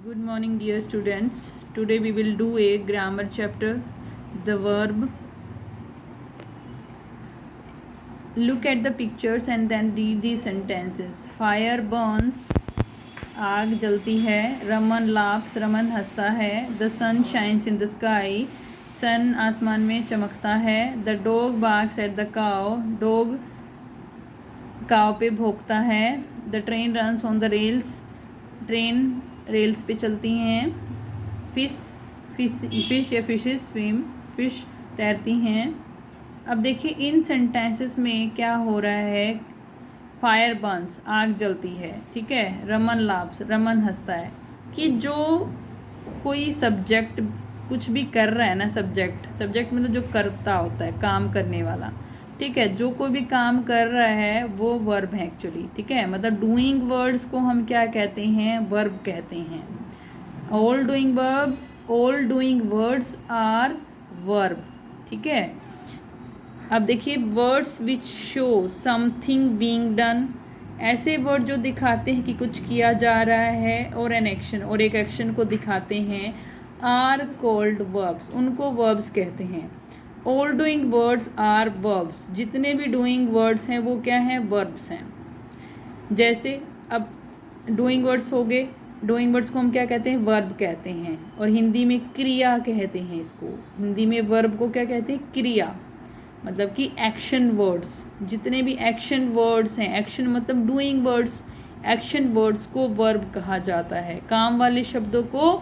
Good morning, dear students. Today we will do a grammar chapter, the verb. Look at the pictures and then read the sentences. Fire burns, आग जलती है. Raman laughs, Raman हंसता है. The sun shines in the sky, सन आसमान में चमकता है. The dog barks at the cow, dog काव पे भौंकता है. The train runs on the rails, train rails पे चलती हैं. फिश या फिशेस स्विम, फिश तैरती हैं. अब देखिए इन सेंटेंसेस में क्या हो रहा है. फायर बर्न्स, आग जलती है, ठीक है. रमन लाफ्स, रमन हंसता है. कि जो कोई सब्जेक्ट कुछ भी कर रहा है ना, सब्जेक्ट मतलब जो करता होता है, काम करने वाला, ठीक है. जो कोई भी काम कर रहा है वो वर्ब है एक्चुअली, ठीक है. मतलब डूइंग वर्ड्स को हम क्या कहते हैं, वर्ब कहते हैं. All doing words are verb, ठीक है. अब देखिए words which show something being done, ऐसे वर्ड जो दिखाते हैं कि कुछ किया जा रहा है, और एन एक्शन, और एक एक्शन को दिखाते हैं, आर कॉल्ड वर्ब्स, उनको वर्ब्स कहते हैं. All doing words are verbs, जितने भी डूइंग वर्ड्स हैं वो क्या हैं, वर्ब्स हैं. जैसे अब डूइंग वर्ड्स हो गए, डूइंग वर्ड्स को हम क्या कहते हैं, वर्ब कहते हैं. और हिंदी में क्रिया कहते हैं इसको. हिंदी में वर्ब को क्या कहते हैं, क्रिया. मतलब कि एक्शन वर्ड्स, जितने भी एक्शन वर्ड्स हैं, एक्शन मतलब डूइंग वर्ड्स, एक्शन वर्ड्स को वर्ब कहा जाता है. काम वाले शब्दों को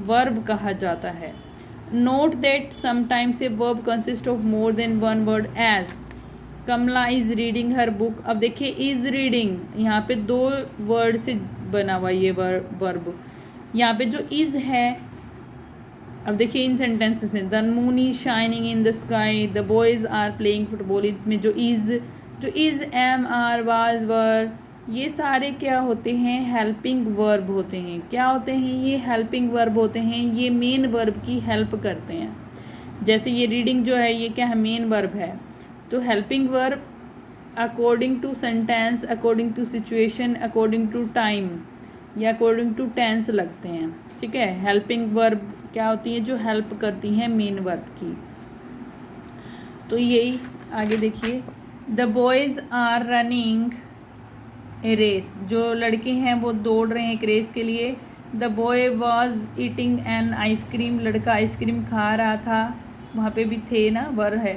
वर्ब कहा जाता है. Note that sometimes a verb consist of more than one word, as Kamala is reading her book. अब देखिए इज रीडिंग, यहाँ पे दो वर्ड से बना हुआ ये वर्ब. यहाँ पे जो इज है, अब देखिए इन सेंटेंसेस में, the moon is shining in the sky, the boys are playing football, इसमें जो is am are was were, ये सारे क्या होते हैं, हेल्पिंग वर्ब होते हैं. क्या होते हैं ये, हेल्पिंग वर्ब होते हैं. ये मेन वर्ब की हेल्प करते हैं. जैसे ये रीडिंग जो है ये क्या है, मेन वर्ब है. तो helping verb according to sentence, according to situation, according to time या अकॉर्डिंग टू टेंस लगते हैं, ठीक है. हेल्पिंग वर्ब क्या होती है, जो हेल्प करती हैं मेन वर्ब की. तो यही आगे देखिए, the boys are running a race, जो लड़के हैं वो दौड़ रहे हैं एक रेस के लिए. The boy was eating an ice cream, लड़का आइसक्रीम खा रहा था. वहाँ पे भी थे ना, वर्ब है.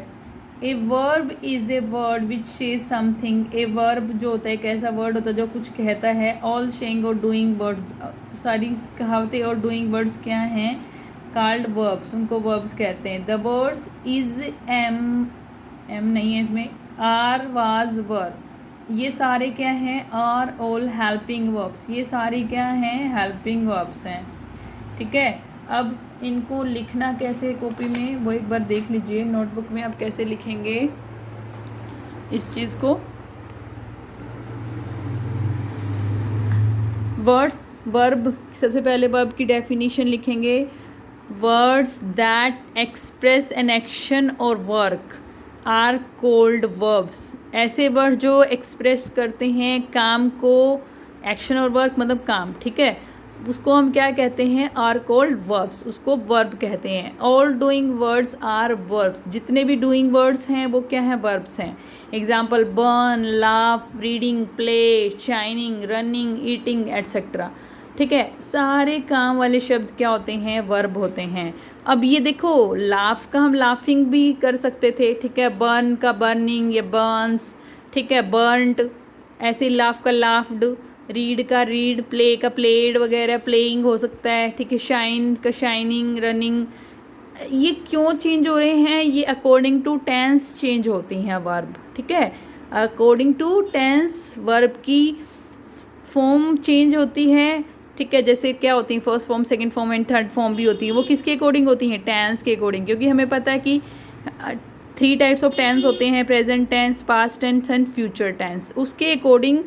A verb is a word which says something, a verb जो होता है एक ऐसा वर्ड होता है जो कुछ कहता है. ऑल सेइंग और डूइंग वर्ड्स, सारी कहावतें और डूइंग वर्ड्स क्या हैं, कॉल्ड वर्ब्स, उनको वर्ब्स कहते हैं. द वर्ड्स इज एम नहीं है इसमें, आर वाज वर, ये सारे क्या हैं, आर ऑल हेल्पिंग वर्ब्स, ये सारे क्या हैं, हेल्पिंग वर्ब्स हैं, ठीक है. अब इनको लिखना कैसे है कॉपी में, वो एक बार देख लीजिए. नोटबुक में आप कैसे लिखेंगे इस चीज़ को. वर्ड्स, वर्ब, सबसे पहले वर्ब की डेफिनेशन लिखेंगे. Words that express an action और वर्क आर कॉल्ड वर्ब्स, ऐसे वर्ड जो एक्सप्रेस करते हैं काम को, एक्शन और वर्क मतलब काम, ठीक है, उसको हम क्या कहते हैं, आर कॉल्ड वर्ब्स, उसको वर्ब कहते हैं. All doing words are verbs, जितने भी डूइंग वर्ड्स हैं वो क्या हैं, वर्ब्स हैं. Example, burn, laugh, reading, play, shining, running, eating etcetera, ठीक है. सारे काम वाले शब्द क्या होते हैं, वर्ब होते हैं. अब ये देखो, लाफ का हम लाफिंग भी कर सकते थे, ठीक है. बर्न का बर्निंग या बर्न्स, ठीक है. बर्नड, ऐसे लाफ का लाफ्ड, रीड का रीड, प्ले का प्लेड वगैरह, प्लेइंग हो सकता है, ठीक है. शाइन का शाइनिंग, रनिंग. ये क्यों चेंज हो रहे हैं, ये अकॉर्डिंग टू टेंस चेंज होती हैं वर्ब, ठीक है. अकॉर्डिंग टू टेंस वर्ब की फॉर्म चेंज होती है, ठीक है. जैसे क्या होती है, first form, second form and third form भी होती है. वो किसके अकॉर्डिंग होती हैं, टेंस के अकॉर्डिंग. क्योंकि हमें पता है कि 3 टाइप्स ऑफ टेंस होते हैं, present tense, past tense and future tense. उसके अकॉर्डिंग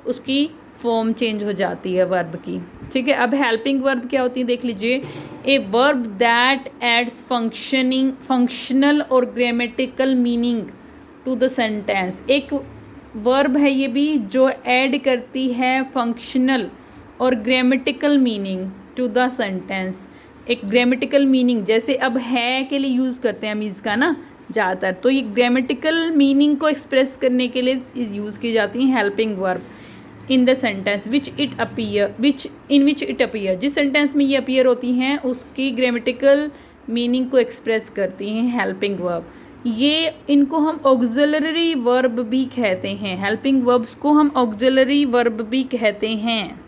उसकी फॉर्म चेंज हो जाती है वर्ब की, ठीक है. अब हेल्पिंग वर्ब क्या होती है देख लीजिए. A verb that adds functional और grammatical meaning to the sentence, एक वर्ब है ये भी जो ऐड करती है फंक्शनल और grammatical meaning to the sentence. एक ग्रामेटिकल मीनिंग, जैसे अब है के लिए यूज़ करते हैं हम इसका ना ज़्यादातर, तो ये ग्रामेटिकल मीनिंग को एक्सप्रेस करने के लिए यूज़ की जाती हैं helping verb in the sentence which it appear. जिस सेंटेंस में ये अपीयर होती हैं उसकी ग्रामेटिकल मीनिंग को एक्सप्रेस करती हैं हेल्पिंग वर्ब। ये इनको हम ऑक्सिलरी वर्ब भी कहते हैं, हेल्पिंग वर्ब्स को हम ऑक्सिलरी वर्ब भी कहते हैं।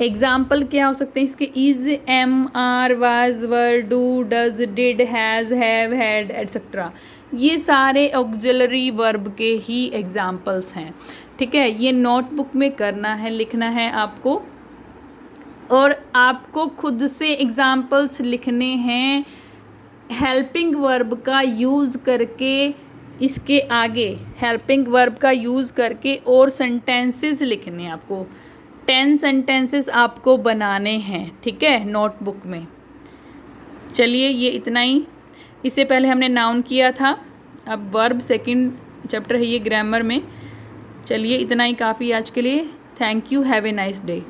एग्जाम्पल क्या हो सकते हैं इसके? Is, am, are, was, were, do, does, did, has, have, had, etcetera. ये सारे ऑक्सिलरी वर्ब के ही एग्जाम्पल्स हैं। ठीक है, ये नोटबुक में करना है, लिखना है आपको, और आपको खुद से एग्जाम्पल्स लिखने हैं हेल्पिंग वर्ब का यूज़ करके। इसके आगे हेल्पिंग वर्ब का यूज़ करके और सेंटेंसेस लिखने हैं आपको। 10 सेंटेंसेस आपको बनाने हैं, ठीक है, नोटबुक में। चलिए ये इतना ही। इससे पहले हमने नाउन किया था, अब वर्ब सेकंड चैप्टर है ये ग्रामर में। चलिए इतना ही काफ़ी आज के लिए। Thank you, have a nice day.